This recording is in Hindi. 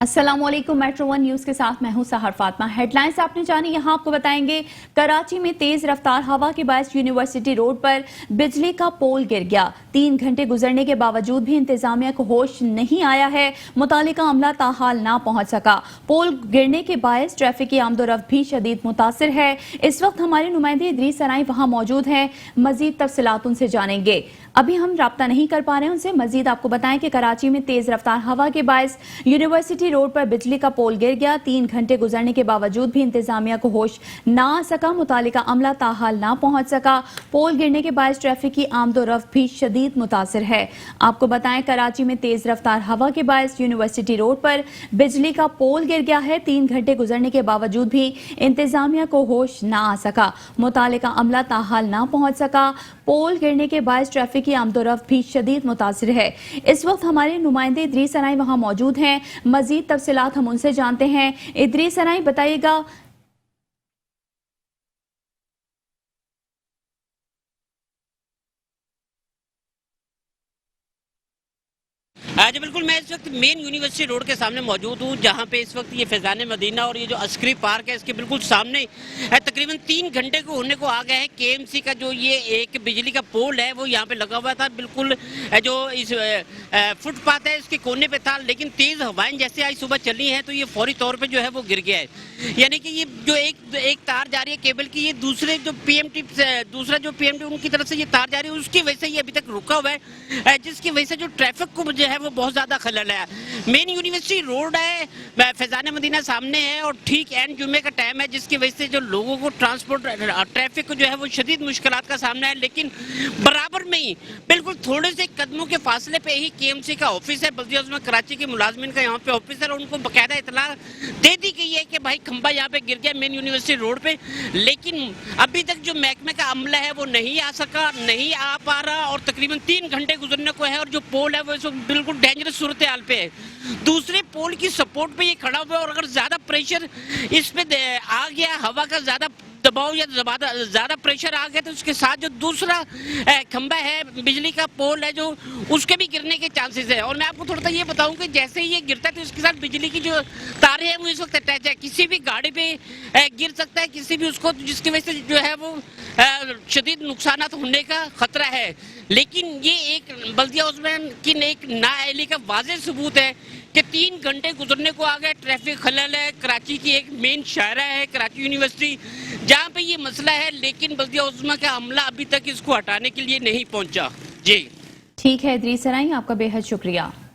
अस्सलामुअलैकुम। मेट्रो वन न्यूज के साथ मैं हूं सहर फातिमा। हेडलाइंस आपने जानी, यहां आपको बताएंगे। कराची में तेज रफ्तार हवा के बायस यूनिवर्सिटी रोड पर बिजली का पोल गिर गया। 3 घंटे गुजरने के बावजूद भी इंतजामिया को होश नहीं आया है। मुतालिका अमला ताहाल ना पहुंच सका। पोल गिरने के बायस ट्रैफिक की आमदोरफ्त भी शदीद मुतासिर है। इस वक्त हमारे नुमाइंदे इदरीस सराई वहां मौजूद हैं। मजीद तफसीलात उनसे जानेंगे। अभी हम राब्ता नहीं कर पा रहे हैं उनसे। मजीद आपको बताएं कि कराची में तेज रफ्तार हवा के बायस यूनिवर्सिटी रोड पर बिजली का पोल गिर गया। 3 घंटे गुजरने के बावजूद भी इंतजामिया को होश ना आ सका। मुतालिका अमला ताहाल ना पहुंच सका। पोल गिरने के बायस ट्रैफिक की आमदोरफ्त भी शदीद मुतासिर है। आपको बताएं, कराची में तेज रफ्तार हवा के बायस यूनिवर्सिटी रोड पर बिजली का पोल गिर गया है। 3 घंटे गुजरने के बावजूद भी इंतजामिया को होश ना आ सका। मुतालिका अमला ताहाल ना पहुंच सका। पोल गिरने के बायस ट्रैफिक की आमदोरफ्त भी शदीद मुतासिर है। इस वक्त हमारे नुमाइंदे इदरीस सराई वहां मौजूद हैं। मजीद तफसीलात हम उनसे जानते हैं। इदरीस सराई, बताइएगा। जी बिल्कुल, मैं इस वक्त मेन यूनिवर्सिटी रोड के सामने मौजूद हूँ, जहाँ पे इस वक्त ये फैजान मदीना और ये जो अस्करी पार्क है इसके बिल्कुल सामने तकरीबन 3 घंटे को होने को आ गया है। केएमसी का जो ये एक बिजली का पोल है वो यहाँ पे लगा हुआ था, बिल्कुल जो इस फुटपाथ है इसके कोने पे था, लेकिन तेज हवाएं जैसे आज सुबह चली हैं तो ये फौरी तौर पर जो है वो गिर गया है। यानी कि ये जो एक तार जा रही है केबल की, ये दूसरा जो पीएमटी उनकी तरफ से ये तार जा रही है, उसकी वजह से ये अभी तक रुका हुआ है, जिसकी वजह से जो ट्रैफिक को जो है वो बहुत ज्यादा खलल है। मेन यूनिवर्सिटी रोड है, फैजान मदीना सामने है और ठीक एंड जुमे का टाइम है, जिसकी वजह से जो लोगों को ट्रैफिक को जो है वो शदीद मुश्किलात का सामना है। लेकिन बराबर में ही बिल्कुल थोड़े से कदमों के फासले पे ही केएमसी का ऑफिस है, बल्दिया उज़्मा कराची के मुलाजमिन का यहाँ पे ऑफिस है और उनको बाकायदा इतला दे दी गई है कि भाई खंबा यहाँ पे गिर गया मेन यूनिवर्सिटी रोड पे। लेकिन अभी तक जो महकमे का अमला है वो नहीं आ सका, नहीं आ पा रहा और तकरीबन 3 घंटे गुजरने को है और जो पोल है वो इस वक्त बिल्कुल डेंजरस सूरत हाल पे है। दूसरे पोल की सपोर्ट पे ये खड़ा हुआ है और अगर ज्यादा प्रेशर इस पे आ गया, हवा का ज्यादा दबाव या ज्यादा प्रेशर आ गया तो उसके साथ जो दूसरा खंबा है बिजली का पोल है जो उसके भी गिरने के चांसेस है। और मैं आपको थोड़ा सा ये बताऊं कि जैसे ही ये गिरता है तो इसके साथ बिजली की जो तारें हैं वो इस वक्त अटैच है, किसी भी गाड़ी पे गिर सकता है, किसी भी उसको, जिसकी वजह से जो है वो शदीद नुकसान होने का खतरा है। लेकिन ये एक बल्दिया उज़्मा की एक नाअहली का वाज़ेह सबूत है कि 3 घंटे गुजरने को आ गए, ट्रैफिक खलल है। कराची की एक मेन शायरा है कराची यूनिवर्सिटी, जहाँ पे ये मसला है, लेकिन बल्दिया उज़्मा का अमला अभी तक इसको हटाने के लिए नहीं पहुंचा। जी ठीक है इदरीस सराई, आपका बेहद शुक्रिया।